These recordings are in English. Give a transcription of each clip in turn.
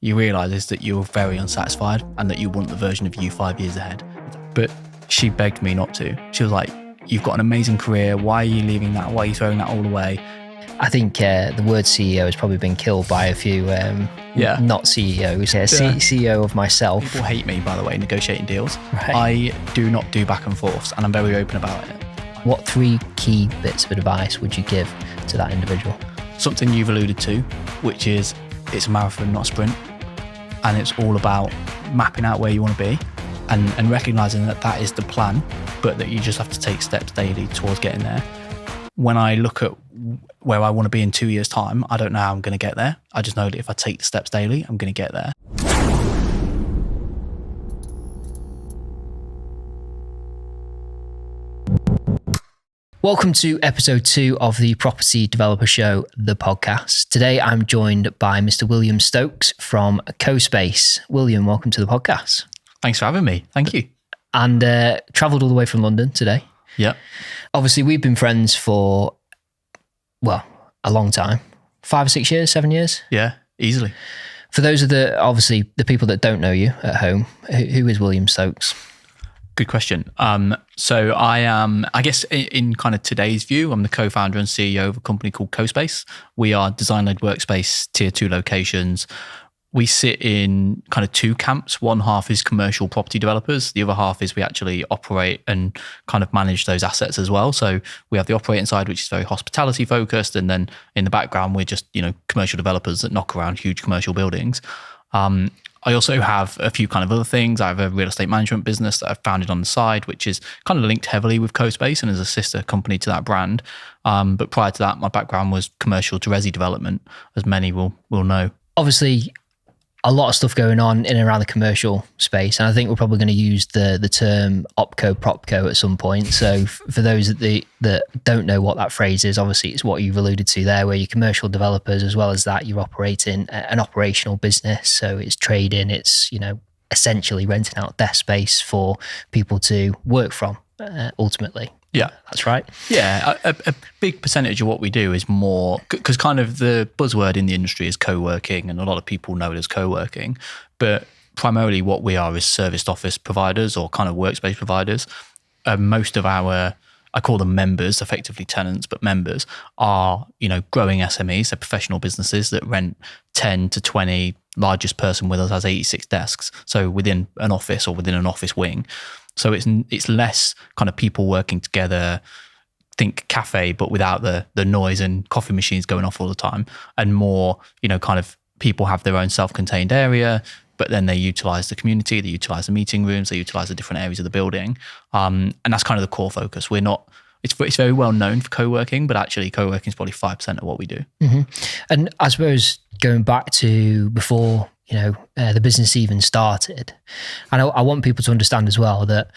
you realise is that you're very unsatisfied and that you want the version of you 5 years ahead. But she begged me not to. She was like, you've got an amazing career. Why are you leaving that? Why are you throwing that all away? I think the word CEO has probably been killed by a few not CEOs. CEO of myself. People hate me, by the way, negotiating deals. Right. I do not do back and forths, and I'm very open about it. What 3 key bits of advice would you give to that individual? Something you've alluded to, which is it's a marathon, not a sprint. And it's all about mapping out where you want to be and recognising that that is the plan, but that you just have to take steps daily towards getting there. When I look at where I want to be in 2 years' time, I don't know how I'm going to get there. I just know that if I take the steps daily, I'm going to get there. Welcome to episode 2 of the Property Developer Show, the podcast. Today I'm joined by Mr. William Stokes from CoSpace. William, welcome to the podcast. Thanks for having me. Thank you. And travelled all the way from London today. Yeah. Obviously, we've been friends for, well, a long time. 5 or 6 years, 7 years? Yeah, easily. For those of the people that don't know you at home, who is William Stokes? Good question. So I am, I guess in kind of today's view, I'm the co-founder and CEO of a company called CoSpace. We are design-led workspace, tier 2 locations. We sit in kind of 2 camps. One half is commercial property developers. The other half is we actually operate and kind of manage those assets as well. So we have the operating side, which is very hospitality focused. And then in the background, we're just, commercial developers that knock around huge commercial buildings. I also have a few kind of other things. I have a real estate management business that I've founded on the side, which is kind of linked heavily with CoSpace and is a sister company to that brand. But prior to that, my background was commercial to resi development, as many will know. Obviously, a lot of stuff going on in and around the commercial space. And I think we're probably going to use the term OpCo, PropCo at some point. So for those that don't know what that phrase is, obviously it's what you've alluded to there, where you're commercial developers, as well as that you're operating an operational business. So it's trading, it's, essentially renting out desk space for people to work from ultimately. Yeah. That's right. Yeah. A big percentage of what we do is more, because kind of the buzzword in the industry is co-working, and a lot of people know it as co-working, but primarily what we are is serviced office providers or kind of workspace providers. Most of our, I call them members, effectively tenants, but members are, growing SMEs, they're professional businesses that rent 10 to 20, largest person with us has 86 desks. So within an office or within an office wing. So it's less kind of people working together, think cafe, but without the noise and coffee machines going off all the time, and more, kind of people have their own self-contained area, but then they utilize the community, they utilize the meeting rooms, they utilize the different areas of the building. And that's kind of the core focus. It's very well known for co-working, but actually co-working is probably 5% of what we do. Mm-hmm. And I suppose going back to before, the business even started, and I want people to understand as well that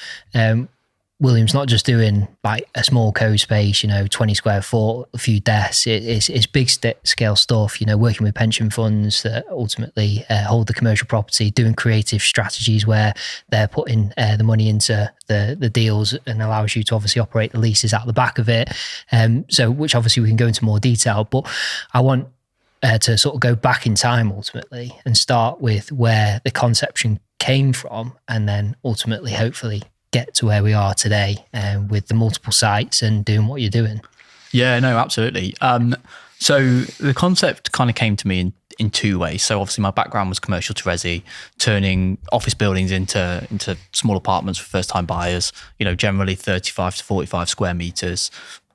William's not just doing like a small CoSpace, 20 square foot, a few desks. It's big scale stuff, working with pension funds that ultimately hold the commercial property, doing creative strategies where they're putting the money into the deals and allows you to obviously operate the leases out the back of it. So which obviously we can go into more detail, but I want to sort of go back in time ultimately and start with where the conception came from, and then ultimately hopefully get to where we are today with the multiple sites and doing what you're doing. Yeah, no, absolutely. So the concept kind of came to me in 2 ways. So obviously my background was commercial to resi, turning office buildings into small apartments for first time buyers, generally 35 to 45 square meters.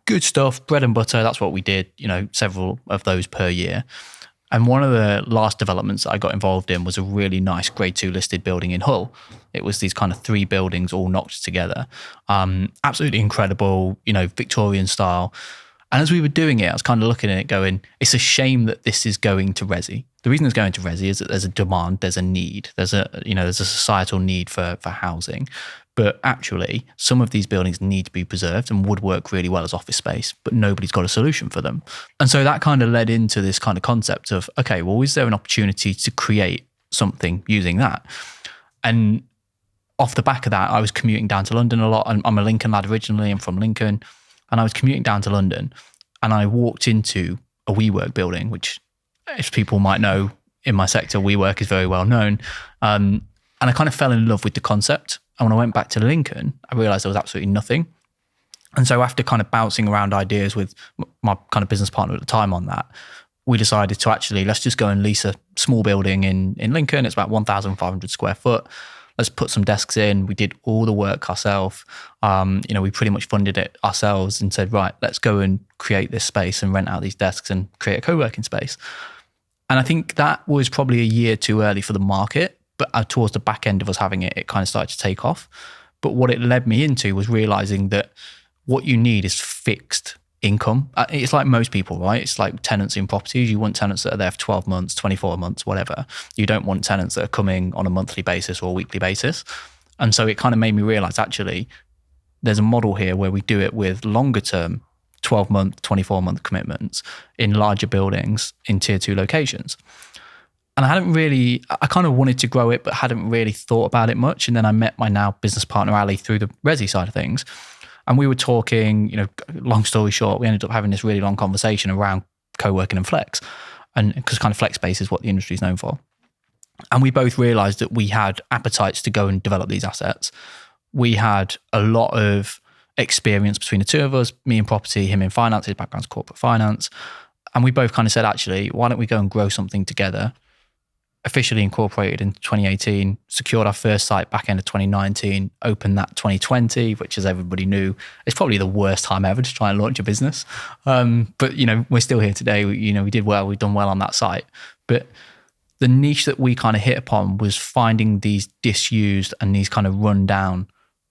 Good stuff, bread and butter. That's what we did, several of those per year. And one of the last developments that I got involved in was a really nice grade 2 listed building in Hull. It was these kind of 3 buildings all knocked together. Absolutely incredible, Victorian style. And as we were doing it, I was kind of looking at it going, it's a shame that this is going to resi. The reason it's going to resi is that there's a demand, there's a need, there's a societal need for housing. But actually, some of these buildings need to be preserved and would work really well as office space, but nobody's got a solution for them. And so that kind of led into this kind of concept of, okay, well, is there an opportunity to create something using that? And off the back of that, I was commuting down to London a lot. I'm a Lincoln lad originally, I'm from Lincoln. And I was commuting down to London and I walked into a WeWork building, which, if people might know, in my sector, WeWork is very well known. And I kind of fell in love with the concept. And when I went back to Lincoln, I realized there was absolutely nothing. And so after kind of bouncing around ideas with my kind of business partner at the time on that, we decided to actually, let's just go and lease a small building in Lincoln. It's about 1,500 square foot. Let's put some desks in. We did all the work ourselves. We pretty much funded it ourselves and said, right, let's go and create this space and rent out these desks and create a co-working space. And I think that was probably a year too early for the market, but towards the back end of us having it, it kind of started to take off. But what it led me into was realizing that what you need is fixed income. It's like most people, right? It's like tenants in properties. You want tenants that are there for 12 months, 24 months, whatever. You don't want tenants that are coming on a monthly basis or a weekly basis. And so it kind of made me realize actually there's a model here where we do it with longer term, 12-month, 24-month commitments in larger buildings in tier 2 locations. And I kind of wanted to grow it, but hadn't really thought about it much. And then I met my now business partner, Ali, through the resi side of things. And we were talking, long story short, we ended up having this really long conversation around co-working and flex. And because kind of flex space is what the industry is known for. And we both realized that we had appetites to go and develop these assets. We had a lot of experience between the two of us, me in property, him in finance, his background's corporate finance. And we both kind of said, actually, why don't we go and grow something together? Officially incorporated in 2018, secured our first site back end of 2019, opened that 2020, which as everybody knew, is probably the worst time ever to try and launch a business. But, we're still here today. We did well. We've done well on that site. But the niche that we kind of hit upon was finding these disused and these kind of run down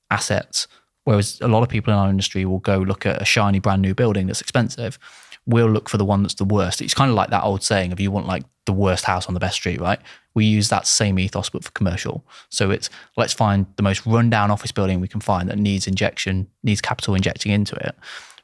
assets. Whereas a lot of people in our industry will go look at a shiny brand new building that's expensive. We'll look for the one that's the worst. It's kind of like that old saying of you want like the worst house on the best street, right? We use that same ethos, but for commercial. So it's let's find the most rundown office building we can find that needs capital injecting into it.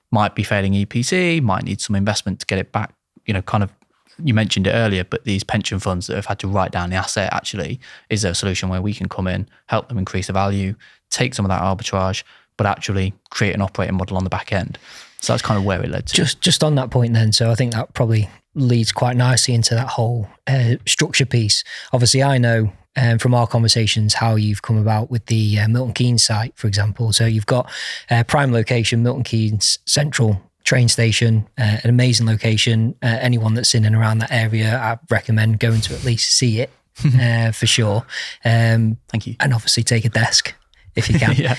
Might be failing EPC, might need some investment to get it back. You mentioned it earlier, but these pension funds that have had to write down the asset, actually, is there a solution where we can come in, help them increase the value, take some of that arbitrage, but actually create an operating model on the back end. So that's kind of where it led to. Just on that point then, so I think that probably leads quite nicely into that whole structure piece. Obviously, I know from our conversations how you've come about with the Milton Keynes site, for example. So you've got prime location, Milton Keynes Central train station, an amazing location. Anyone that's in and around that area, I recommend going to at least see it for sure. Thank you. And obviously take a desk if you can. Yeah.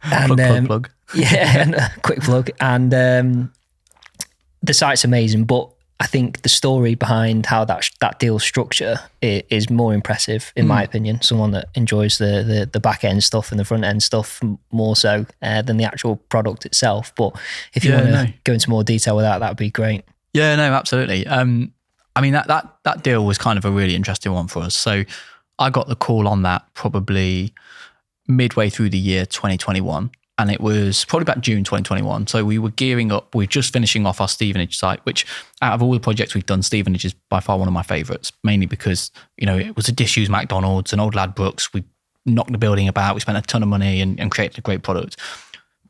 And, plug. Yeah, and a quick plug. And the site's amazing, but I think the story behind how that deal's structure is more impressive, in my opinion. Someone that enjoys the back end stuff and the front end stuff more so than the actual product itself. But if you want to go into more detail with that, that'd be great. Yeah, no, absolutely. That deal was kind of a really interesting one for us. So I got the call on that probably midway through the year 2021. And it was probably about June 2021. So we were gearing up. We're just finishing off our Stevenage site, which out of all the projects we've done, Stevenage is by far one of my favourites, mainly because, it was a disused McDonald's, an old Ladbrokes. We knocked the building about. We spent a ton of money and created a great product.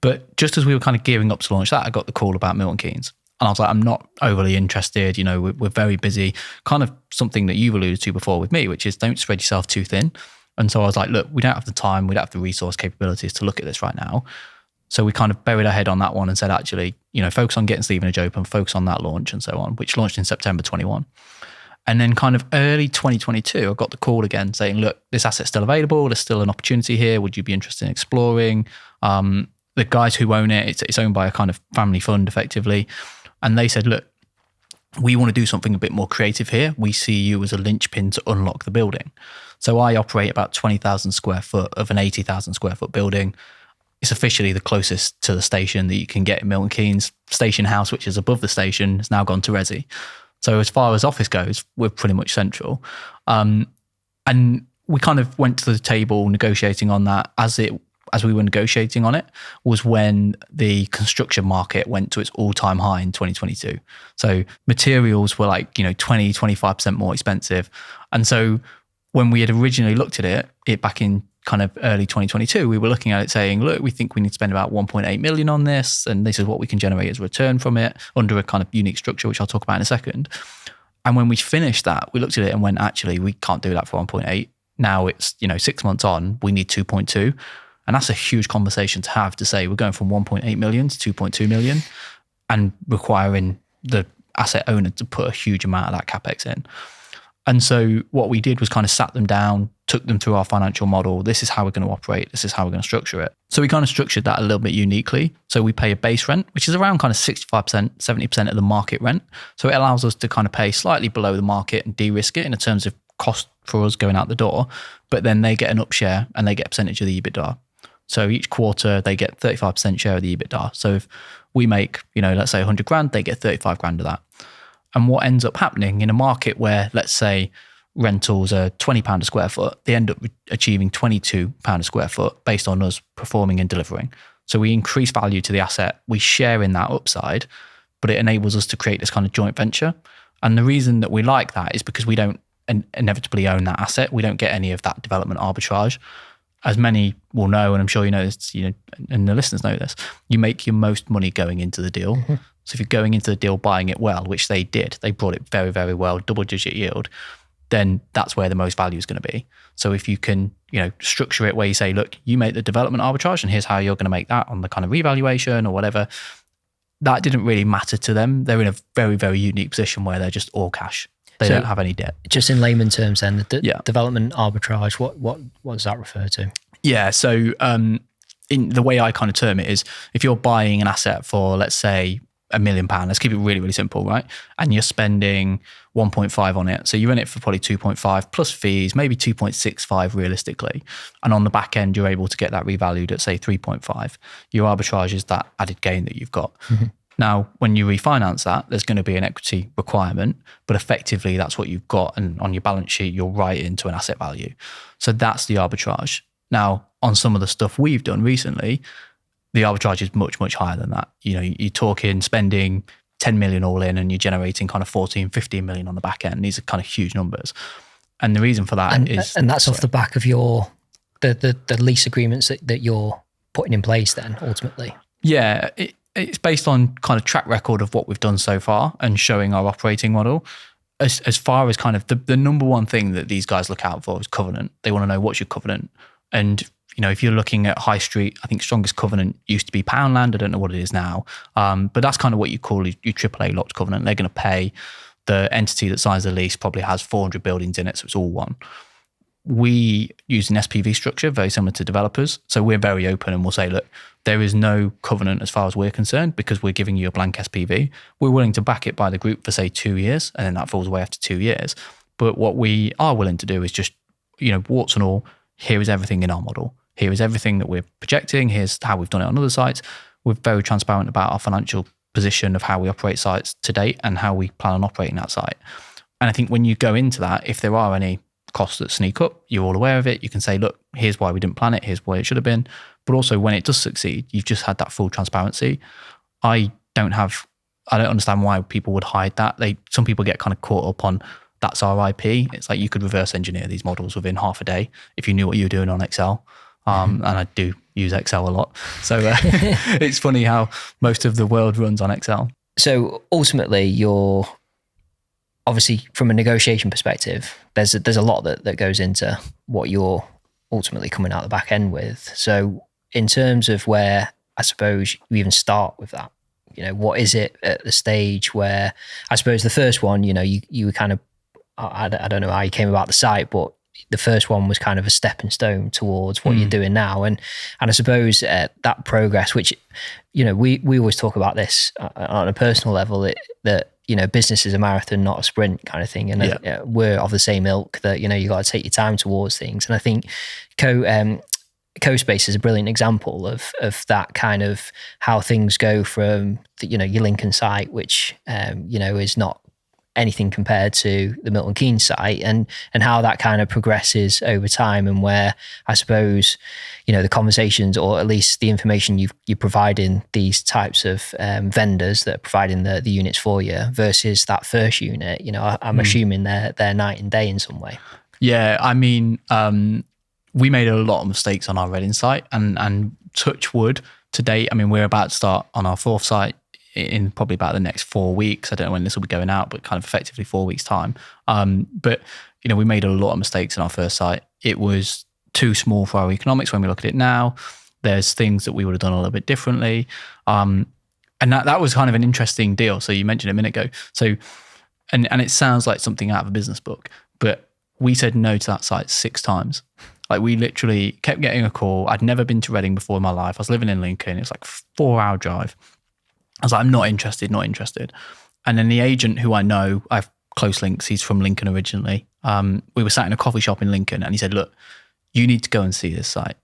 But just as we were kind of gearing up to launch that, I got the call about Milton Keynes. And I was like, I'm not overly interested. We're very busy. Kind of something that you've alluded to before with me, which is don't spread yourself too thin. And so I was like, look, we don't have the time, we don't have the resource capabilities to look at this right now. So we kind of buried our head on that one and said, actually, focus on getting Stevenage open, focus on that launch and so on, which launched in September 21. And then kind of early 2022, I got the call again saying, look, this asset's still available. There's still an opportunity here. Would you be interested in exploring? The guys who own it, it's owned by a kind of family fund effectively. And they said, look, we want to do something a bit more creative here. We see you as a linchpin to unlock the building. So I operate about 20,000 square foot of an 80,000 square foot building. It's officially the closest to the station that you can get in Milton Keynes. Station House, which is above the station, has now gone to resi. So as far as office goes, we're pretty much central. And we kind of went to the table negotiating on that. As we were negotiating on it was when the construction market went to its all-time high in 2022. So materials were like, 20, 25% more expensive. And so when we had originally looked at it back in kind of early 2022, we were looking at it saying, look, we think we need to spend about 1.8 million on this. And this is what we can generate as a return from it under a kind of unique structure, which I'll talk about in a second. And when we finished that, we looked at it and went, actually, we can't do that for 1.8. Now it's, 6 months on, we need 2.2. And that's a huge conversation to have, to say we're going from 1.8 million to 2.2 million and requiring the asset owner to put a huge amount of that CapEx in. And so what we did was kind of sat them down, took them through our financial model. This is how we're going to operate. This is how we're going to structure it. So we kind of structured that a little bit uniquely. So we pay a base rent, which is around kind of 65%, 70% of the market rent. So it allows us to kind of pay slightly below the market and de-risk it in terms of cost for us going out the door. But then they get an upshare and they get a percentage of the EBITDA. So each quarter they get 35% share of the EBITDA. So if we make, let's say 100 grand, they get 35 grand of that. And what ends up happening in a market where, let's say, rentals are £20 a square foot, they end up achieving £22 a square foot based on us performing and delivering. So we increase value to the asset, we share in that upside, but it enables us to create this kind of joint venture. And the reason that we like that is because we don't inevitably own that asset. We don't get any of that development arbitrage. As many will know, and I'm sure you know this, and the listeners know this, you make your most money going into the deal. Mm-hmm. So if you're going into the deal buying it well, which they did, they brought it very, very well, double-digit yield, then that's where the most value is going to be. So if you can, structure it where you say, look, you make the development arbitrage and here's how you're going to make that on the kind of revaluation or whatever, that didn't really matter to them. They're in a very, very unique position where they're just all cash. They don't have any debt. Just in layman terms then, the development arbitrage, what does that refer to? Yeah, so in the way I kind of term it is, if you're buying an asset for, let's say, £1 million, let's keep it really, really simple, right? And you're spending 1.5 on it. So you rent it for probably 2.5 plus fees, maybe 2.65 realistically. And on the back end, you're able to get that revalued at say 3.5. Your arbitrage is that added gain that you've got. Mm-hmm. Now, when you refinance that, there's going to be an equity requirement, but effectively that's what you've got. And on your balance sheet, you'll write it into an asset value. So that's the arbitrage. Now, on some of the stuff we've done recently, the arbitrage is much, much higher than that. You're talking spending 10 million all in and you're generating kind of 14, 15 million on the back end. These are kind of huge numbers. And the reason for that is... And that's off the back of the lease agreements that you're putting in place then, ultimately? Yeah, it's based on kind of track record of what we've done so far and showing our operating model. As far as kind of the number one thing that these guys look out for is covenant. They want to know what's your covenant. And if you're looking at high street, I think strongest covenant used to be Poundland. I don't know what it is now. But that's kind of what you call your AAA locked covenant. They're going to pay the entity that signs the lease, probably has 400 buildings in it, so it's all one. We use an SPV structure, very similar to developers. So we're very open and we'll say, look, there is no covenant as far as we're concerned because we're giving you a blank SPV. We're willing to back it by the group for say 2 years and then that falls away after 2 years. But what we are willing to do is just, warts and all, here is everything in our model. Here is everything that we're projecting. Here's how we've done it on other sites. We're very transparent about our financial position of how we operate sites to date and how we plan on operating that site. And I think when you go into that, if there are any costs that sneak up, you're all aware of it. You can say, look, here's why we didn't plan it. Here's why it should have been. But also when it does succeed, you've just had that full transparency. I don't understand why people would hide that. Some people get kind of caught up on that's our IP. It's like you could reverse engineer these models within half a day if you knew what you were doing on Excel. And I do use Excel a lot. So it's funny how most of the world runs on Excel. So ultimately, you're obviously from a negotiation perspective, there's a lot that goes into what you're ultimately coming out the back end with. So in terms of where I suppose you even start with that, what is it at the stage where I suppose the first one, you were kind of, I don't know how you came about the site, but the first one was kind of a stepping stone towards what you're doing now. And I suppose that progress, which, we always talk about this on a personal level, that business is a marathon, not a sprint kind of thing. And we're of the same ilk that, you got to take your time towards things. And I think CoSpace is a brilliant example of that kind of how things go from, your Lincoln site, which, is not anything compared to the Milton Keynes site and how that kind of progresses over time and where I suppose, the conversations or at least the information you're providing these types of vendors that are providing the units for you versus that first unit, I'm assuming they're night and day in some way. Yeah, I mean, we made a lot of mistakes on our Reading site and touch wood to date. I mean, we're about to start on our fourth site in probably about the next 4 weeks. I don't know when this will be going out, but kind of effectively 4 weeks time. But we made a lot of mistakes in our first site. It was too small for our economics when we look at it now. There's things that we would have done a little bit differently. And that was kind of an interesting deal. So you mentioned a minute ago. So, and it sounds like something out of a business book, but we said no to that site 6 times. Like we literally kept getting a call. I'd never been to Reading before in my life. I was living in Lincoln. It was like a 4-hour drive. I was like, I'm not interested. And then the agent who I know, I have close links. He's from Lincoln originally. We were sat in a coffee shop in Lincoln and he said, look, you need to go and see this site.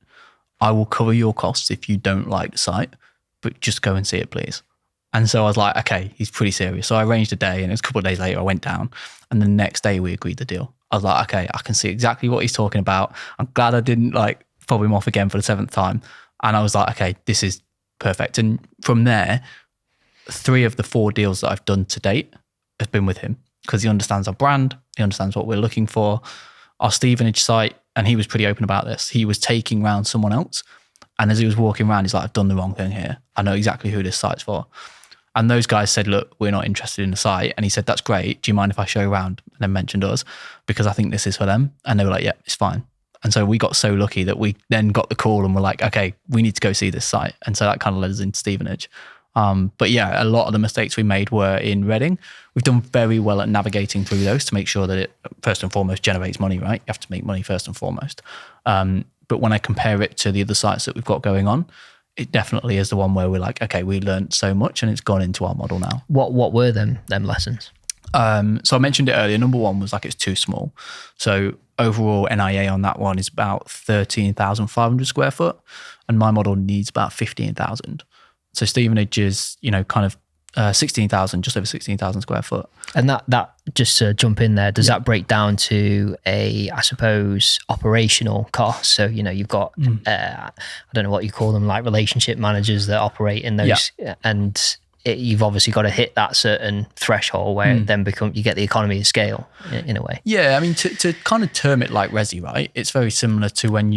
I will cover your costs if you don't like the site, but just go and see it, please. And so I was like, okay, he's pretty serious. So I arranged a day and it was a couple of days later, I went down and the next day we agreed the deal. I was like, okay, I can see exactly what he's talking about. I'm glad I didn't fob him off again for the 7th time. And I was like, okay, this is perfect. And from there, 3 of the 4 deals that I've done to date have been with him because he understands our brand. He understands what we're looking for. Our Stevenage site, and he was pretty open about this. He was taking round someone else. And as he was walking around, he's like, I've done the wrong thing here. I know exactly who this site's for. And those guys said, look, we're not interested in the site. And he said, that's great. Do you mind if I show you around? And then mentioned us because I think this is for them. And they were like, yeah, it's fine. And so we got so lucky that we then got the call and we're like, okay, we need to go see this site. And so that kind of led us into Stevenage. But yeah, a lot of the mistakes we made were in Reading. We've done very well at navigating through those to make sure that it first and foremost generates money, right? You have to make money first and foremost. But when I compare it to the other sites that we've got going on, it definitely is the one where we're like, okay, we learned so much and it's gone into our model now. What were them lessons? So I mentioned it earlier. Number one was it's too small. So overall NIA on that one is about 13,500 square foot and my model needs about 15,000. So Stevenage is, kind of 16,000, just over 16,000 square foot. And that just to jump in there, does that break down to I suppose, operational costs? So, you've got, I don't know what you call them, like relationship managers that operate in those, and you've obviously got to hit that certain threshold where it then you get the economy of scale in a way. Yeah, I mean, to kind of term it like resi, right? It's very similar to when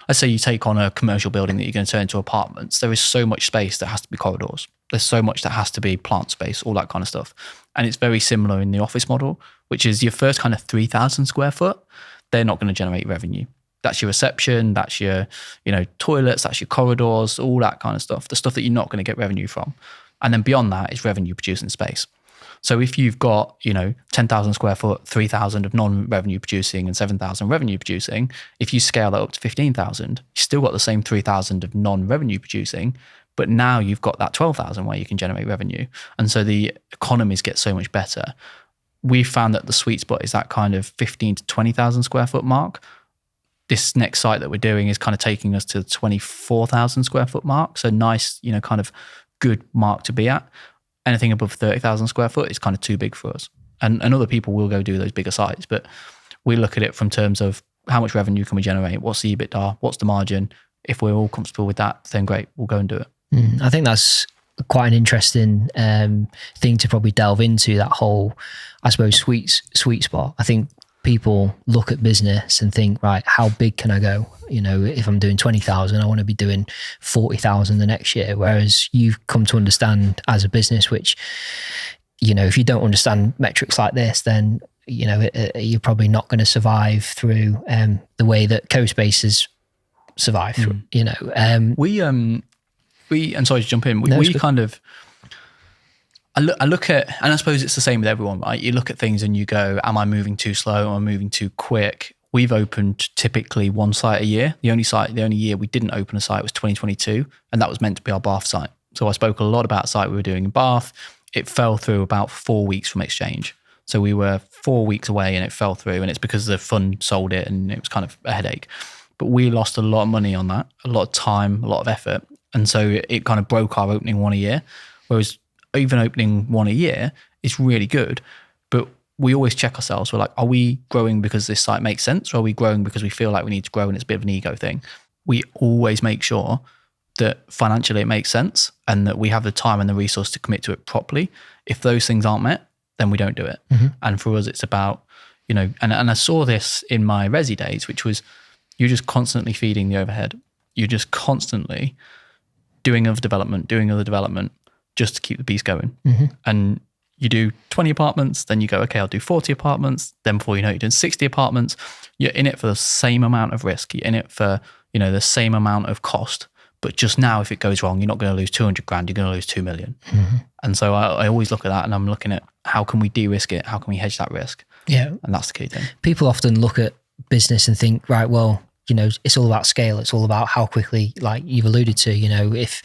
let's say you take on a commercial building that you're going to turn into apartments. There is so much space that has to be corridors. There's so much that has to be plant space, all that kind of stuff. And it's very similar in the office model, which is your first kind of 3,000 square foot, they're not going to generate revenue. That's your reception, that's your, toilets, that's your corridors, all that kind of stuff. The stuff that you're not going to get revenue from. And then beyond that is revenue producing space. So if you've got, 10,000 square foot, 3,000 of non-revenue producing and 7,000 revenue producing, if you scale that up to 15,000, you still got the same 3,000 of non-revenue producing, but now you've got that 12,000 where you can generate revenue. And so the economies get so much better. We found that the sweet spot is that kind of 15 to 20,000 square foot mark. This next site that we're doing is kind of taking us to the 24,000 square foot mark. So nice, kind of good mark to be at. Anything above 30,000 square foot is kind of too big for us. And other people will go do those bigger sites, but we look at it from terms of how much revenue can we generate? What's the EBITDA? What's the margin? If we're all comfortable with that, then great, we'll go and do it. I think that's quite an interesting thing to probably delve into, that whole, I suppose, sweet spot. I think people look at business and think, right, how big can I go? If I'm doing 20,000, I want to be doing 40,000 the next year. Whereas you've come to understand as a business, which, if you don't understand metrics like this, then, you're probably not going to survive through the way that co-spaces survive through, We and sorry to jump in, we kind of, I look at, and I suppose it's the same with everyone, right? You look at things and you go, am I moving too slow? Am I moving too quick? We've opened typically 1 site a year. The only year we didn't open a site was 2022, and that was meant to be our Bath site. So I spoke a lot about a site we were doing in Bath. It fell through about 4 weeks from exchange. So we were 4 weeks away and it fell through, and it's because the fund sold it and it was kind of a headache. But we lost a lot of money on that, a lot of time, a lot of effort. And so it kind of broke our opening 1 a year, whereas even opening 1 a year is really good. But we always check ourselves. We're like, are we growing because this site makes sense? Or are we growing because we feel like we need to grow and it's a bit of an ego thing? We always make sure that financially it makes sense and that we have the time and the resource to commit to it properly. If those things aren't met, then we don't do it. And for us, it's about, and I saw this in my resi days, which was you're just constantly feeding the overhead. You're just constantly doing other development, just to keep the beast going. And you do 20 apartments, then you go, okay, I'll do 40 apartments. Then before you know it, you're doing 60 apartments. You're in it for the same amount of risk. You're in it for, the same amount of cost. But just now, if it goes wrong, you're not going to lose 200 grand, you're going to lose 2 million. And so I always look at that, and I'm looking at how can we de-risk it? How can we hedge that risk? Yeah. And that's the key thing. People often look at business and think, right, well, it's all about scale. It's all about how quickly, like you've alluded to, if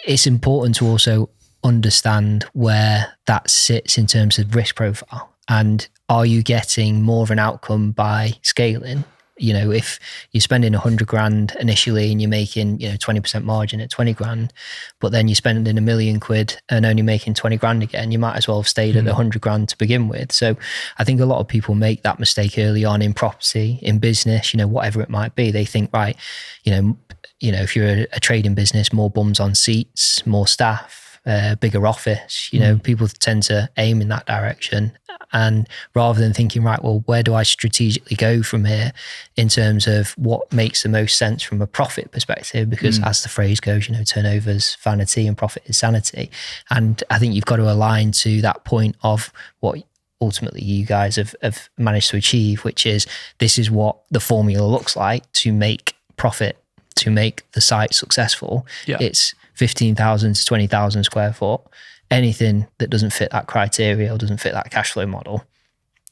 it's important to also understand where that sits in terms of risk profile. And are you getting more of an outcome by scaling? If you're spending 100 grand initially and you're making, 20% margin at 20 grand, but then you're spending £1 million and only making 20 grand again, you might as well have stayed at the 100 grand to begin with. So I think a lot of people make that mistake early on in property, in business, whatever it might be. They think, right, if you're a trading business, more bums on seats, more staff, bigger office, people tend to aim in that direction. And rather than thinking, right, well, where do I strategically go from here in terms of what makes the most sense from a profit perspective? Because as the phrase goes, turnover's vanity and profit is sanity. And I think you've got to align to that point of what ultimately you guys have managed to achieve, which is this is what the formula looks like to make profit, to make the site successful. Yeah. It's 15,000 to 20,000 square foot. Anything that doesn't fit that criteria or doesn't fit that cash flow model,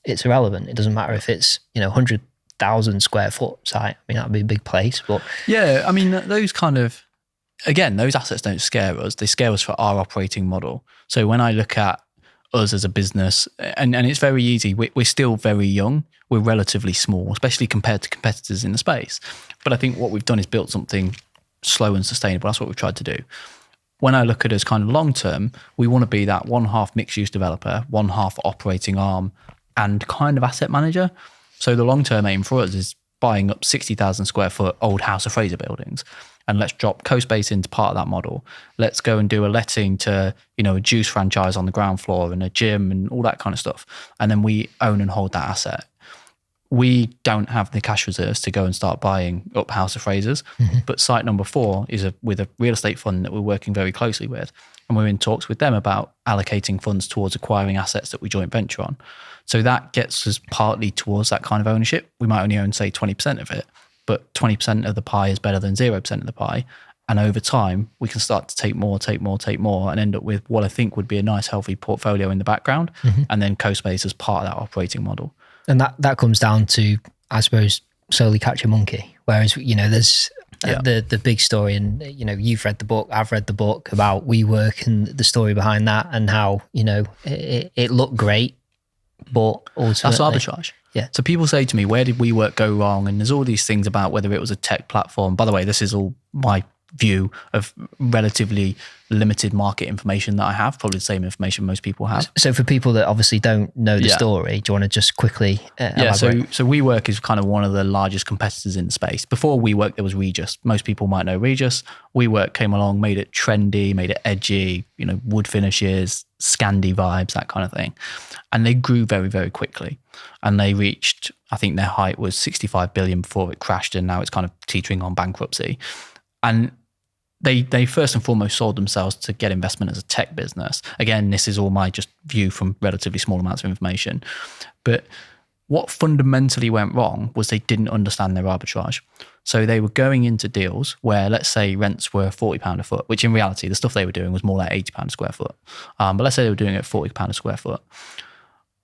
it's irrelevant. It doesn't matter if it's 100,000 square foot site. I mean, that'd be a big place, but yeah, I mean, those those assets don't scare us. They scare us for our operating model. So when I look at us as a business, and it's very easy. We're still very young. We're relatively small, especially compared to competitors in the space. But I think what we've done is built something slow and sustainable. That's what we've tried to do. When I look at it as kind of long term, we want to be that one half mixed use developer, one half operating arm, and kind of asset manager. So the long term aim for us is buying up 60,000 square foot old House of Fraser buildings, and let's drop co-space into part of that model. Let's go and do a letting to a juice franchise on the ground floor and a gym and all that kind of stuff, and then we own and hold that asset. We don't have the cash reserves to go and start buying up House of Frasers, but site number 4 is with a real estate fund that we're working very closely with, and we're in talks with them about allocating funds towards acquiring assets that we joint venture on. So that gets us partly towards that kind of ownership. We might only own, say, 20% of it, but 20% of the pie is better than 0% of the pie. And over time, we can start to take more, and end up with what I think would be a nice, healthy portfolio in the background, and then co-space as part of that operating model. And that comes down to, I suppose, slowly catch a monkey. Whereas, there's the big story, and, you've read the book, I've read the book about WeWork and the story behind that, and how, it looked great, but ultimately... That's arbitrage. Yeah. So people say to me, where did WeWork go wrong? And there's all these things about whether it was a tech platform. By the way, this is all my view of relatively limited market information that I have, probably the same information most people have. So for people that obviously don't know the story, do you want to just quickly elaborate? So WeWork is kind of one of the largest competitors in the space. Before WeWork, there was Regus. Most people might know Regus. WeWork came along, made it trendy, made it edgy, wood finishes, Scandi vibes, that kind of thing. And they grew very, very quickly. And they reached, I think their height was 65 billion before it crashed, and now it's kind of teetering on bankruptcy. And they first and foremost sold themselves to get investment as a tech business. Again, this is all my just view from relatively small amounts of information. But what fundamentally went wrong was they didn't understand their arbitrage. So they were going into deals where, let's say, rents were £40 a foot, which in reality, the stuff they were doing was more like £80 a square foot. But let's say they were doing it at £40 a square foot.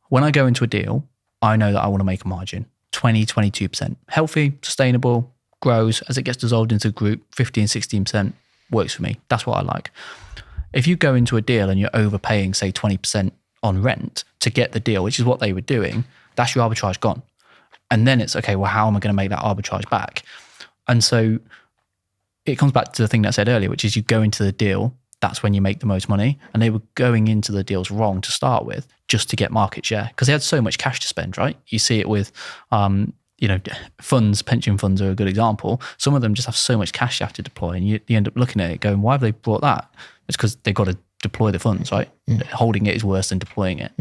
When I go into a deal, I know that I want to make a margin, 20, 22%. Healthy, sustainable, grows as it gets dissolved into the group, 15, 16% works for me. That's what I like. If you go into a deal and you're overpaying, say, 20% on rent to get the deal, which is what they were doing, that's your arbitrage gone. And then it's, okay, well, how am I going to make that arbitrage back? And so it comes back to the thing that I said earlier, which is you go into the deal, that's when you make the most money. And they were going into the deals wrong to start with, just to get market share, because they had so much cash to spend, right? You see it with funds, pension funds are a good example. Some of them just have so much cash you have to deploy, and you end up looking at it going, why have they brought that? It's because they've got to deploy the funds, right? Holding it is worse than deploying it.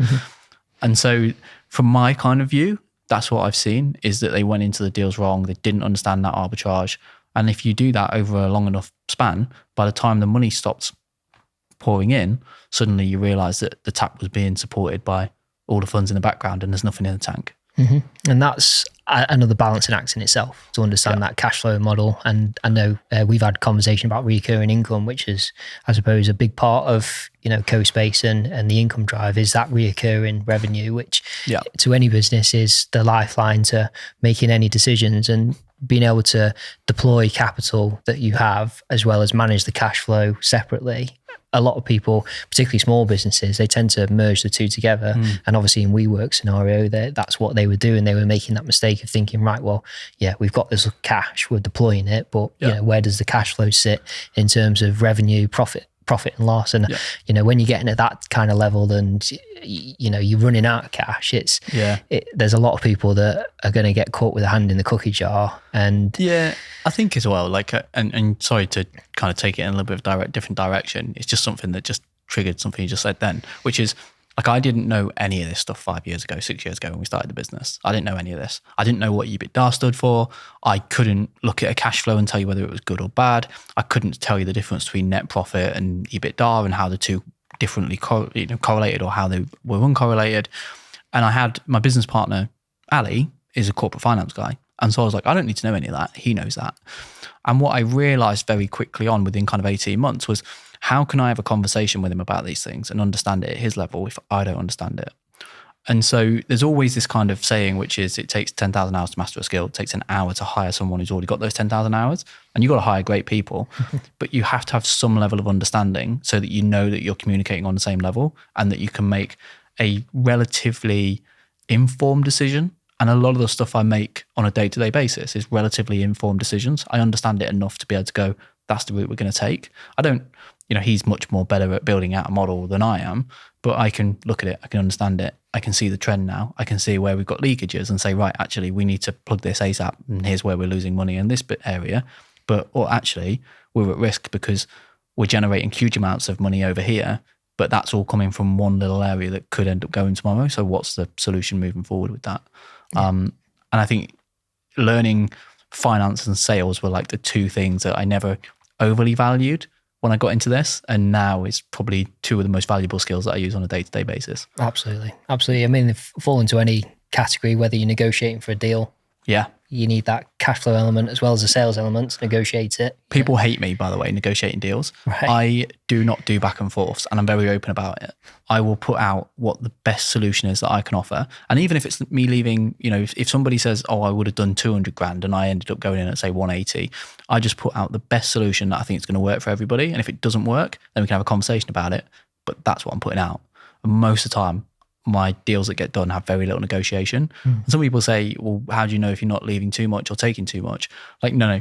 And so from my kind of view, that's what I've seen, is that they went into the deals wrong. They didn't understand that arbitrage. And if you do that over a long enough span, by the time the money stops pouring in, suddenly you realize that the tap was being supported by all the funds in the background and there's nothing in the tank. And that's another balancing act in itself, to understand that cash flow model. And I know we've had conversation about recurring income, which is, I suppose, a big part of, co-space and the income drive is that recurring revenue, which to any business is the lifeline to making any decisions and being able to deploy capital that you have, as well as manage the cash flow separately. A lot of people, particularly small businesses, they tend to merge the two together. And obviously in WeWork scenario, that's what they were doing. They were making that mistake of thinking, right, well, we've got this cash, we're deploying it, but where does the cash flow sit in terms of revenue, profit and loss? And when you're getting at that kind of level and you're running out of cash, there's a lot of people that are going to get caught with a hand in the cookie jar. And I think as well, like, and sorry to kind of take it in a little bit of different direction. It's just something that just triggered something you just said then, which is like, I didn't know any of this stuff 5 years ago, 6 years ago when we started the business. I didn't know any of this. I didn't know what EBITDA stood for. I couldn't look at a cash flow and tell you whether it was good or bad. I couldn't tell you the difference between net profit and EBITDA and how the two differently correlated or how they were uncorrelated. And I had my business partner, Ali, is a corporate finance guy. And so I was like, I don't need to know any of that. He knows that. And what I realized very quickly on within kind of 18 months was, how can I have a conversation with him about these things and understand it at his level if I don't understand it? And so there's always this kind of saying, which is it takes 10,000 hours to master a skill. It takes an hour to hire someone who's already got those 10,000 hours. And you've got to hire great people, but you have to have some level of understanding so that you know that you're communicating on the same level and that you can make a relatively informed decision. And a lot of the stuff I make on a day-to-day basis is relatively informed decisions. I understand it enough to be able to go, that's the route we're going to take. I don't, he's much more better at building out a model than I am, but I can look at it, I can understand it, I can see the trend now, I can see where we've got leakages and say, right, actually, we need to plug this ASAP, and here's where we're losing money in this bit area. Or actually, we're at risk because we're generating huge amounts of money over here, but that's all coming from one little area that could end up going tomorrow. So what's the solution moving forward with that? And I think learning finance and sales were like the two things that I never overly valued when I got into this, and now it's probably two of the most valuable skills that I use on a day-to-day basis. Absolutely. I mean, they fall into any category, whether you're negotiating for a deal. You need that cash flow element as well as the sales element to negotiate it. People hate me, by the way, negotiating deals. Right. I do not do back and forths, and I'm very open about it. I will put out what the best solution is that I can offer. And even if it's me leaving, if somebody says, oh, I would have done 200 grand and I ended up going in at say 180, I just put out the best solution that I think is going to work for everybody. And if it doesn't work, then we can have a conversation about it. But that's what I'm putting out. And most of the time, my deals that get done have very little negotiation. And some people say, well, how do you know if you're not leaving too much or taking too much? Like, no,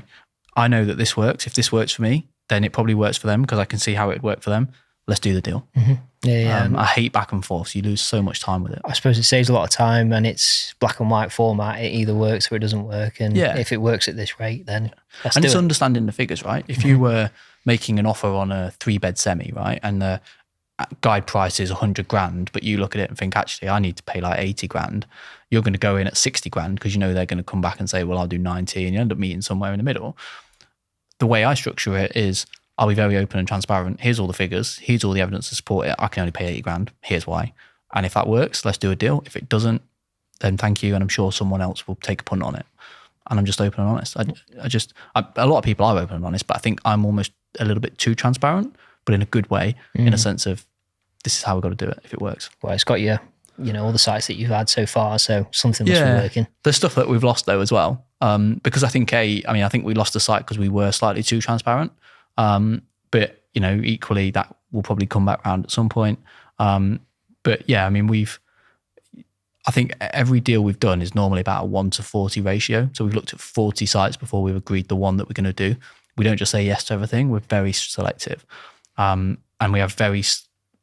I know that this works. If this works for me, then it probably works for them because I can see how it would work for them. Let's do the deal. I hate back and forth. You lose so much time with it. I suppose it saves a lot of time, and it's black and white format. It either works or it doesn't work. And if it works at this rate, then let's do it. And it's understanding the figures, right? If you were making an offer on a 3-bed semi, right, and the guide price is 100 grand, but you look at it and think, actually, I need to pay like 80 grand. You're going to go in at 60 grand because they're going to come back and say, well, I'll do 90, and you end up meeting somewhere in the middle. The way I structure it is I'll be very open and transparent. Here's all the figures. Here's all the evidence to support it. I can only pay 80 grand. Here's why. And if that works, let's do a deal. If it doesn't, then thank you. And I'm sure someone else will take a punt on it. And I'm just open and honest. A lot of people are open and honest, but I think I'm almost a little bit too transparent, but in a good way, in a sense of this is how we've got to do it if it works. Well, it's got you all the sites that you've had so far, so something must be working. There's stuff that we've lost though as well, because I think we lost the site because we were slightly too transparent. But equally that will probably come back around at some point. But yeah, I think every deal we've done is normally about a 1-to-40 ratio. So we've looked at 40 sites before we've agreed the one that we're going to do. We don't just say yes to everything. We're very selective. And we have very,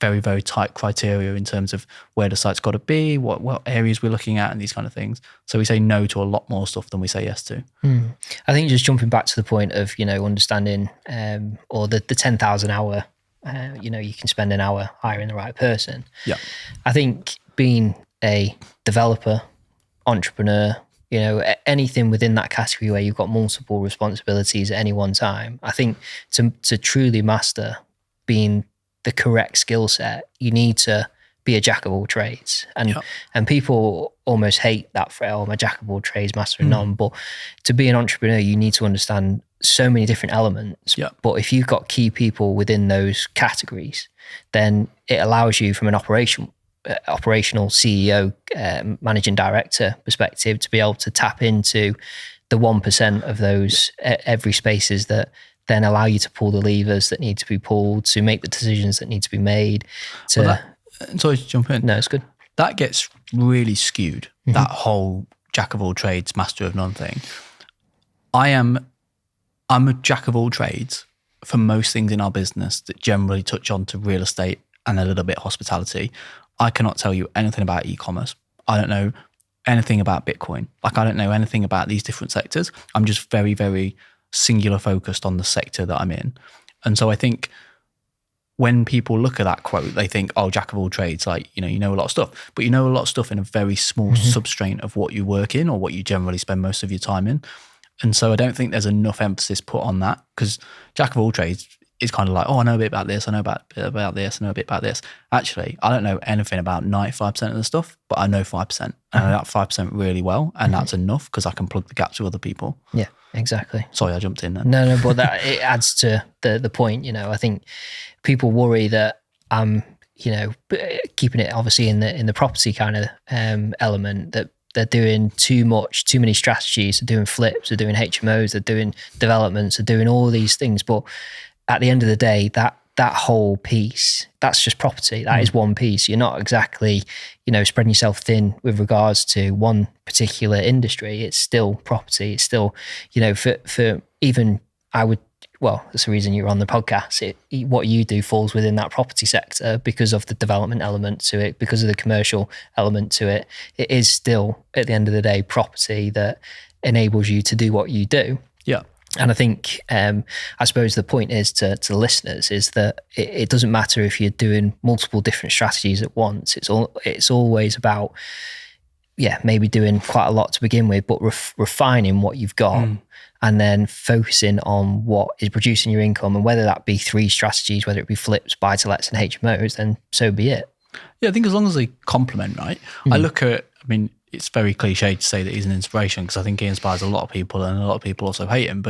very, very tight criteria in terms of where the site's got to be, what areas we're looking at and these kind of things. So we say no to a lot more stuff than we say yes to. I think just jumping back to the point of, understanding or the 10,000 hour, you can spend an hour hiring the right person. Yeah. I think being a developer, entrepreneur, anything within that category where you've got multiple responsibilities at any one time, I think to truly master being the correct skill set, you need to be a jack of all trades. And people almost hate that phrase, I'm a jack of all trades, master of none. But to be an entrepreneur, you need to understand so many different elements. But if you've got key people within those categories, then it allows you from an operational CEO, managing director perspective to be able to tap into the 1% of those every spaces that then allow you to pull the levers that need to be pulled, to make the decisions that need to be made. Sorry to jump in. No, it's good. That gets really skewed, that whole jack of all trades, master of none thing. I'm a jack of all trades for most things in our business that generally touch on to real estate and a little bit hospitality. I cannot tell you anything about e-commerce. I don't know anything about Bitcoin. Like, I don't know anything about these different sectors. I'm just very, very singular focused on the sector that I'm in. And so I think when people look at that quote, they think, oh, jack of all trades, like, you know a lot of stuff, but you know a lot of stuff in a very small substrain of what you work in or what you generally spend most of your time in. And so I don't think there's enough emphasis put on that, because jack of all trades is kind of like, oh, I know a bit about this, I know a bit about this, I know a bit about this. Actually, I don't know anything about 95% of the stuff, but I know 5%. And I know that 5% really well, and that's enough because I can plug the gaps with other people. Yeah, exactly. Sorry, I jumped in then. No, but that it adds to the point. I think people worry that I'm, keeping it obviously in the property kind of element, that they're doing too many strategies, they're doing flips, they're doing HMOs, they're doing developments, they're doing all these things. But at the end of the day, that whole piece, that's just property. That is one piece. You're not exactly, spreading yourself thin with regards to one particular industry. It's still property. It's still, for even that's the reason you're on the podcast. What you do falls within that property sector because of the development element to it, because of the commercial element to it. It is still, at the end of the day, property that enables you to do what you do. Yeah. And I think, I suppose the point is to listeners is that it doesn't matter if you're doing multiple different strategies at once. It's always about, maybe doing quite a lot to begin with, but refining what you've got and then focusing on what is producing your income. And whether that be 3 strategies, whether it be flips, buy-to-lets and HMOs, then so be it. Yeah, I think as long as they complement, right? I look at, it's very cliche to say that he's an inspiration, because I think he inspires a lot of people, and a lot of people also hate him,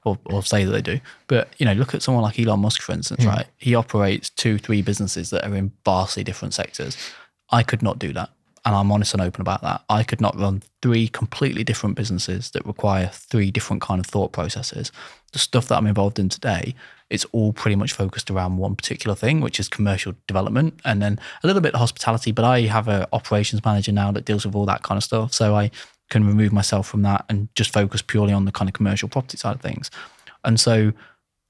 or say that they do. But, look at someone like Elon Musk, for instance, right? He operates 2-3 businesses that are in vastly different sectors. I could not do that. And I'm honest and open about that. I could not run 3 completely different businesses that require 3 different kind of thought processes. The stuff that I'm involved in today, it's all pretty much focused around one particular thing, which is commercial development, and then a little bit of hospitality. But I have an operations manager now that deals with all that kind of stuff. So I can remove myself from that and just focus purely on the kind of commercial property side of things. And so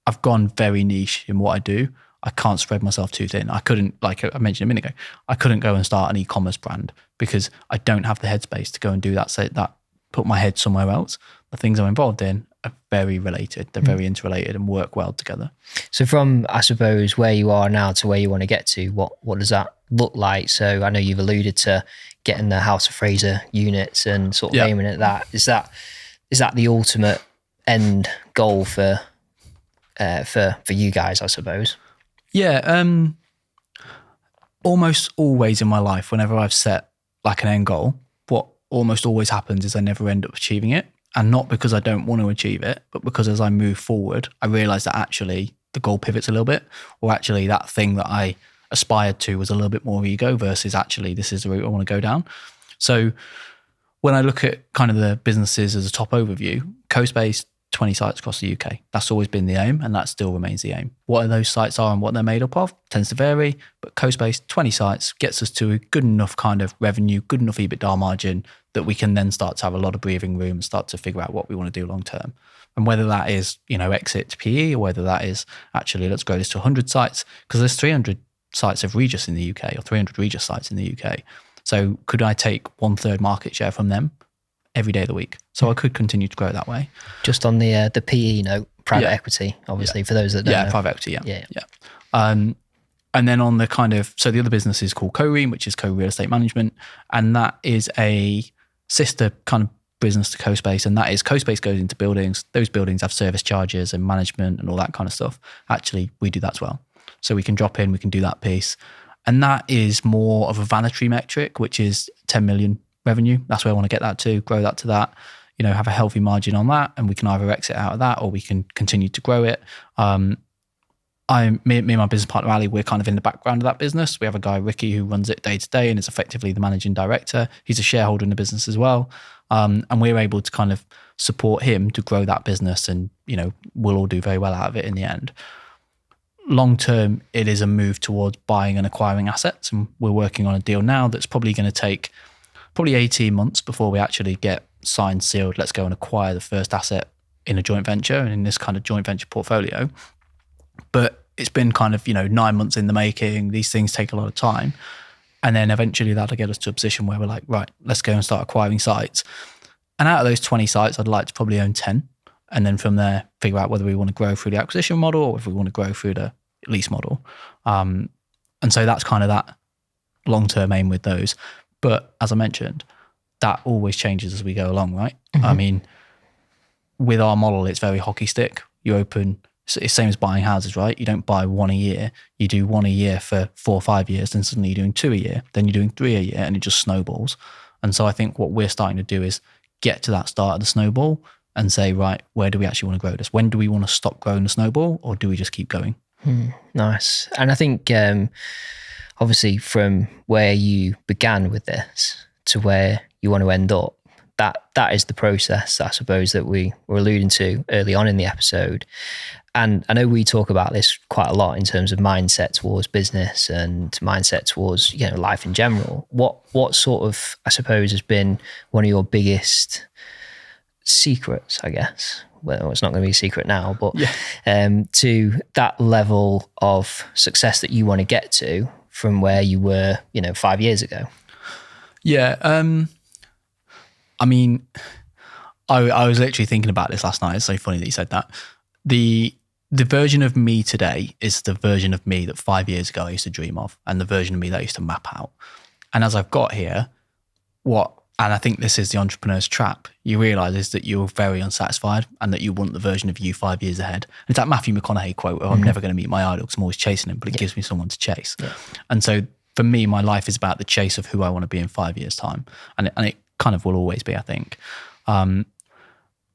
I've gone very niche in what I do. I can't spread myself too thin. I couldn't, like I mentioned a minute ago, I couldn't go and start an e-commerce brand because I don't have the headspace to go and do that. So that put my head somewhere else. The things I'm involved in are very related. They're very interrelated and work well together. So from, I suppose, where you are now to where you want to get to, what does that look like? So I know you've alluded to getting the House of Fraser units and sort of aiming at that. Is that the ultimate end goal for you guys, I suppose? Yeah, almost always in my life, whenever I've set like an end goal, what almost always happens is I never end up achieving it. And not because I don't want to achieve it, but because as I move forward, I realize that actually the goal pivots a little bit, or actually that thing that I aspired to was a little bit more ego versus actually this is the route I want to go down. So when I look at kind of the businesses as a top overview, CoSpace, 20 sites across the UK. That's always been the aim, and that still remains the aim. What those sites are and what they're made up of tends to vary, but CoSpace, 20 sites gets us to a good enough kind of revenue, good enough EBITDA margin that we can then start to have a lot of breathing room and start to figure out what we want to do long term. And whether that is, exit to PE, or whether that is actually let's grow this to 100 sites, because there's 300 sites of Regus in the UK, or 300 Regus sites in the UK. So could I take 1/3 market share from them every day of the week? So I could continue to grow it that way. Just on the PE note, private equity, obviously, for those that don't know. Yeah, private equity, yeah. And then on the kind of, so the other business is called Co-Ream, which is Co-Real Estate Management. And that is a sister kind of business to CoSpace. And that is CoSpace goes into buildings. Those buildings have service charges and management and all that kind of stuff. Actually, we do that as well. So we can drop in, we can do that piece. And that is more of a vanity metric, which is 10 million revenue. That's where I want to get that to, grow that to that, have a healthy margin on that. And we can either exit out of that or we can continue to grow it. Me and my business partner, Ali, we're kind of in the background of that business. We have a guy, Ricky, who runs it day to day and is effectively the managing director. He's a shareholder in the business as well. And we're able to kind of support him to grow that business. And, we'll all do very well out of it in the end. Long term, it is a move towards buying and acquiring assets. And we're working on a deal now that's probably going to take 18 months before we actually get signed, sealed. Let's go and acquire the first asset in a joint venture and in this kind of joint venture portfolio. But it's been kind of, 9 months in the making. These things take a lot of time. And then eventually that'll get us to a position where we're like, right, let's go and start acquiring sites. And out of those 20 sites, I'd like to probably own 10. And then from there, figure out whether we want to grow through the acquisition model or if we want to grow through the lease model. And so that's kind of that long-term aim with those. But as I mentioned, that always changes as we go along, right? Mm-hmm. I mean, with our model, it's very hockey stick. You open, it's the same as buying houses, right? You don't buy one a year. You do one a year for 4 or 5 years, then suddenly you're doing 2 a year, then you're doing 3 a year, and it just snowballs. And so I think what we're starting to do is get to that start of the snowball and say, right, where do we actually want to grow this? When do we want to stop growing the snowball, or do we just keep going? Nice. And I think obviously from where you began with this to where you want to end up, that is the process, I suppose, that we were alluding to early on in the episode. And I know we talk about this quite a lot in terms of mindset towards business and mindset towards, life in general. What sort of, I suppose, has been one of your biggest secrets, I guess? Well, it's not going to be a secret now, but to that level of success that you want to get to from where you were, 5 years ago? Yeah. I mean, I was literally thinking about this last night. It's so funny that you said that. The version of me today is the version of me that 5 years ago I used to dream of, and the version of me that I used to map out. And as I've got here, and I think this is the entrepreneur's trap, you realise is that you're very unsatisfied and that you want the version of you 5 years ahead. It's that Matthew McConaughey quote, I'm never going to meet my idol because I'm always chasing him, but it gives me someone to chase. Yeah. And so for me, my life is about the chase of who I want to be in 5 years' time. And it kind of will always be, I think.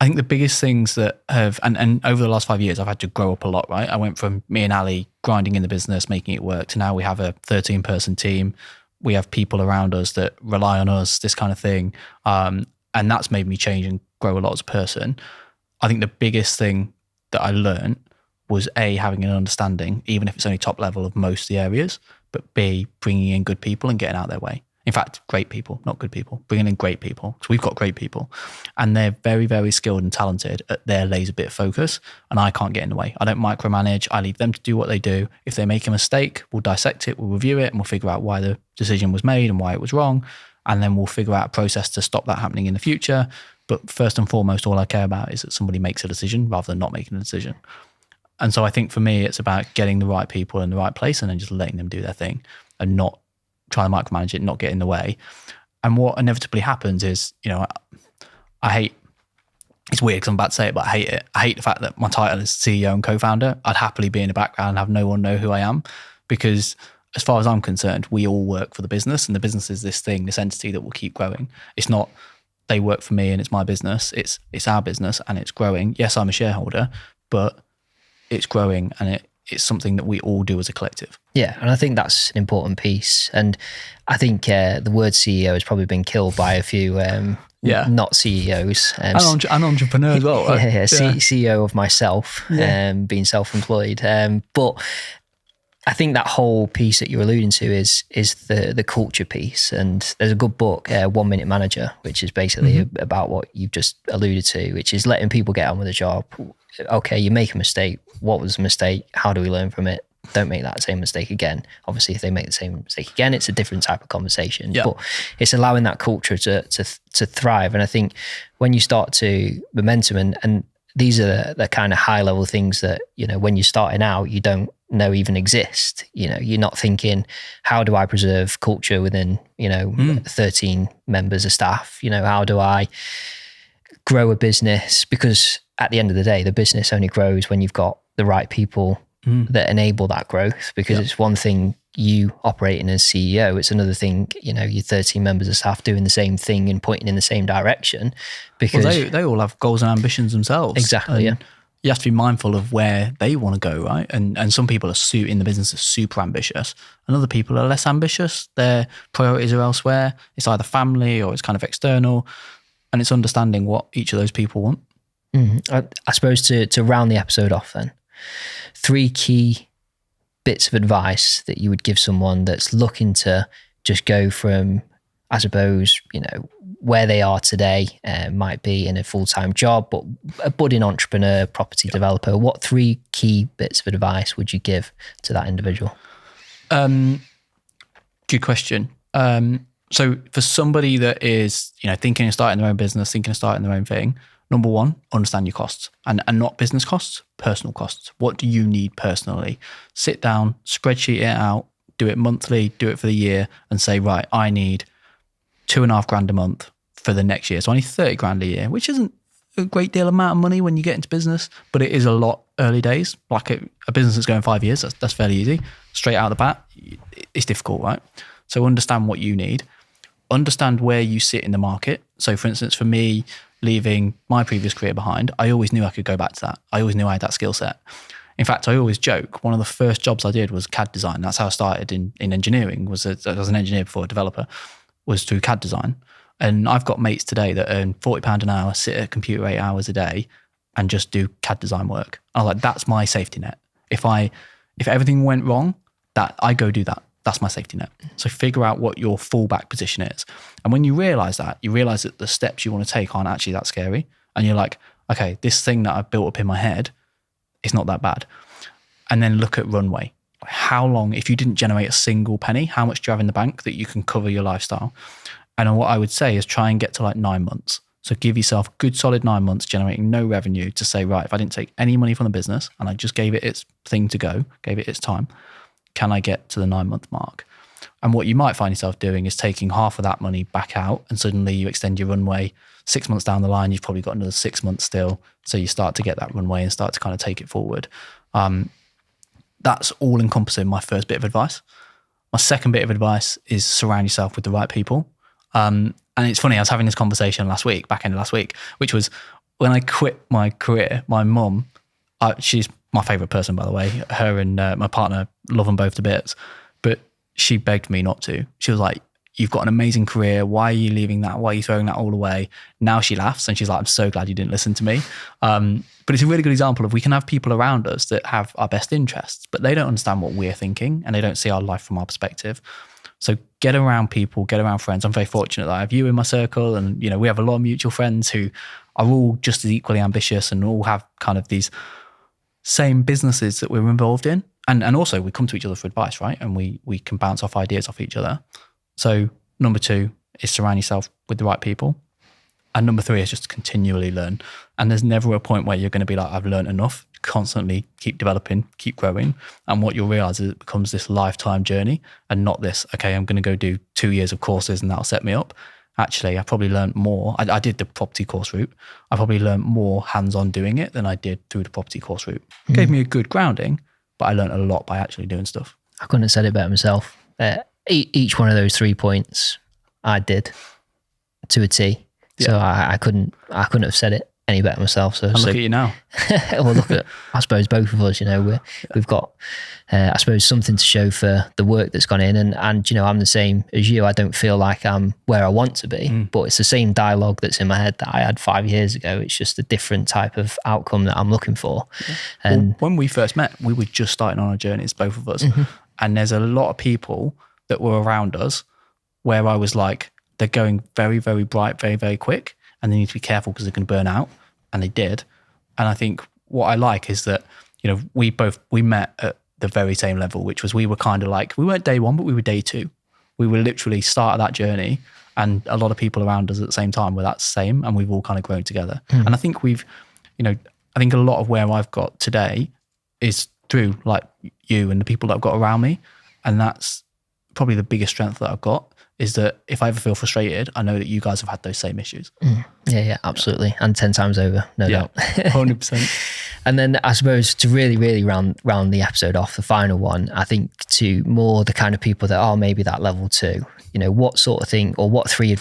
I think the biggest things that have, and over the last 5 years, I've had to grow up a lot, right? I went from me and Ali grinding in the business, making it work, to now we have a 13-person team. We have people around us that rely on us, this kind of thing. And that's made me change and grow a lot as a person. I think the biggest thing that I learned was A, having an understanding, even if it's only top level, of most of the areas, but B, bringing in good people and getting out their way. In fact, great people, not good people, bringing in great people. So we've got great people and they're very, very skilled and talented at their laser bit focus, and I can't get in the way. I don't micromanage. I leave them to do what they do. If they make a mistake, we'll dissect it, we'll review it, and we'll figure out why the decision was made and why it was wrong. And then we'll figure out a process to stop that happening in the future. But first and foremost, all I care about is that somebody makes a decision rather than not making a decision. And so I think for me, it's about getting the right people in the right place and then just letting them do their thing and not try to micromanage it, not get in the way. And what inevitably happens is, I hate, it's weird because I'm about to say it, but I hate it. I hate the fact that my title is CEO and co-founder. I'd happily be in the background and have no one know who I am, because as far as I'm concerned, we all work for the business, and the business is this thing, this entity that will keep growing. It's not they work for me and it's my business. It's our business and it's growing. Yes, I'm a shareholder, but it's growing and it's something that we all do as a collective. Yeah, and I think that's an important piece. And I think the word CEO has probably been killed by a few not CEOs. An entrepreneur as well, right? Yeah. CEO of myself, being self-employed. But I think that whole piece that you're alluding to is the culture piece. And there's a good book, 1 Minute Manager, which is basically about what you've just alluded to, which is letting people get on with the job. Okay, you make a mistake. What was the mistake? How do we learn from it? Don't make that same mistake again. Obviously, if they make the same mistake again, it's a different type of conversation. Yeah. But it's allowing that culture to thrive. And I think when you start to momentum, and these are the kind of high level things that, when you're starting out, you don't know even exist. You're not thinking, how do I preserve culture within, 13 members of staff? How do I grow a business? Because at the end of the day, the business only grows when you've got the right people that enable that growth, because it's one thing you operating as CEO, it's another thing, your 13 members of staff doing the same thing and pointing in the same direction, because they all have goals and ambitions themselves. Exactly. And you have to be mindful of where they want to go, right? And some people are in the business are super ambitious, and other people are less ambitious. Their priorities are elsewhere. It's either family or it's kind of external, and it's understanding what each of those people want. I suppose to round the episode off then, 3 key bits of advice that you would give someone that's looking to just go from, I suppose, where they are today, might be in a full-time job, but a budding entrepreneur, property developer. What 3 key bits of advice would you give to that individual? Good question. So for somebody that is, thinking of starting their own business, thinking of starting their own thing, number 1, understand your costs, and not business costs, personal costs. What do you need personally? Sit down, spreadsheet it out, do it monthly, do it for the year, and say, right, I need $2,500 a month for the next year. So I need 30 grand a year, which isn't a great deal amount of money when you get into business, but it is a lot early days. Like a business that's going 5 years, that's fairly easy. Straight out of the bat, it's difficult, right? So understand what you need. Understand where you sit in the market. So for instance, for me, leaving my previous career behind, I always knew I could go back to that. I always knew I had that skill set. In fact, I always joke, one of the first jobs I did was CAD design. That's how I started in engineering, I was an engineer before a developer, was through CAD design. And I've got mates today that earn £40 an hour, sit at a computer 8 hours a day and just do CAD design work. I was like, that's my safety net. If everything went wrong, I go do that. That's my safety net. So figure out what your fallback position is. And when you realize that the steps you want to take aren't actually that scary. And you're like, okay, this thing that I've built up in my head, it's not that bad. And then look at runway. How long, if you didn't generate a single penny, how much do you have in the bank that you can cover your lifestyle? And what I would say is try and get to like 9 months. So give yourself a good solid 9 months generating no revenue to say, right, if I didn't take any money from the business and I just gave it its thing to go, gave it its time, can I get to the 9 month mark? And what you might find yourself doing is taking half of that money back out, and suddenly you extend your runway 6 months down the line, you've probably got another 6 months still. So you start to get that runway and start to kind of take it forward. That's all encompassing my first bit of advice. My second bit of advice is surround yourself with the right people. And it's funny, I was having this conversation back end of last week, which was when I quit my career, my mum, she's my favorite person, by the way. Her and my partner, love them both to bits. But she begged me not to. She was like, you've got an amazing career. Why are you leaving that? Why are you throwing that all away? Now she laughs and she's like, I'm so glad you didn't listen to me. But it's a really good example of we can have people around us that have our best interests, but they don't understand what we're thinking and they don't see our life from our perspective. So get around people, get around friends. I'm very fortunate that I have you in my circle, and we have a lot of mutual friends who are all just as equally ambitious and all have kind of these same businesses that we're involved in. And also we come to each other for advice, right? And we can bounce off ideas off each other. So number 2 is surround yourself with the right people. And number 3 is just continually learn. And there's never a point where you're going to be like, I've learned enough. Constantly keep developing, keep growing. And what you'll realize is it becomes this lifetime journey and not this, okay, I'm going to go do 2 years of courses and that'll set me up. Actually, I probably learned more. I did the property course route. I probably learned more hands-on doing it than I did through the property course route. It gave me a good grounding, but I learned a lot by actually doing stuff. I couldn't have said it better myself. Each one of those 3 points I did to a T. Yeah. So I couldn't have said it any better myself. So look at you now. Well, look at, I suppose both of us, we've got, I suppose, something to show for the work that's gone in. And I'm the same as you. I don't feel like I'm where I want to be, but it's the same dialogue that's in my head that I had 5 years ago. It's just a different type of outcome that I'm looking for. Yeah. And when we first met, we were just starting on our journeys, both of us. And there's a lot of people that were around us where I was like, they're going very, very bright, very, very quick, and they need to be careful because they're going to burn out. And they did. And I think what I like is that, we met at the very same level, which was we were kind of like, we weren't day 1, but we were day 2. We were literally start of that journey, and a lot of people around us at the same time were that same, and we've all kind of grown together. And I think I think a lot of where I've got today is through like you and the people that I've got around me. And that's probably the biggest strength that I've got, is that if I ever feel frustrated, I know that you guys have had those same issues. Yeah, absolutely. And 10 times over, no doubt. 100%. And then I suppose to really round the episode off, the final one, I think to more the kind of people that are maybe that level 2, you know, what sort of thing, or what 3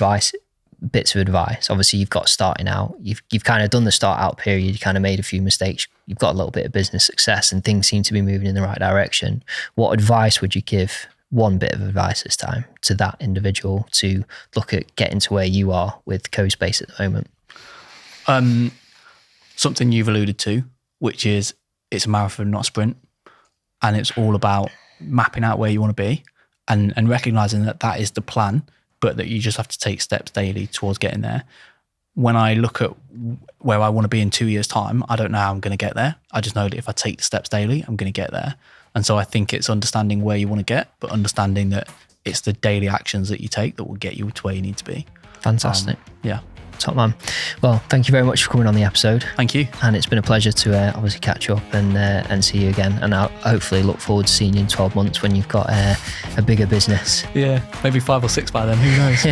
bits of advice? Obviously you've got starting out, you've kind of done the start out period, you kind of made a few mistakes, you've got a little bit of business success and things seem to be moving in the right direction. What advice would you give, one bit of advice this time, to that individual to look at getting to where you are with CoSpace at the moment? Something you've alluded to, which is it's a marathon, not a sprint. And it's all about mapping out where you want to be and recognizing that that is the plan, but that you just have to take steps daily towards getting there. When I look at where I want to be in 2 years' time, I don't know how I'm going to get there. I just know that if I take the steps daily, I'm going to get there. And so I think it's understanding where you want to get, but understanding that it's the daily actions that you take that will get you to where you need to be. Fantastic. Yeah. Top man. Well, thank you very much for coming on the episode. Thank you. And it's been a pleasure to obviously catch up and see you again. And I'll hopefully look forward to seeing you in 12 months when you've got a bigger business. Yeah, maybe 5 or 6 by then. Who knows?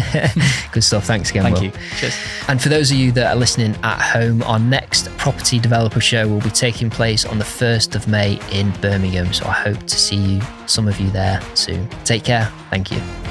Good stuff. Thanks again, Thank Will. you. Cheers. And for those of you that are listening at home, our next property developer show will be taking place on the 1st of May in Birmingham. So I hope to see some of you there soon. Take care. Thank you.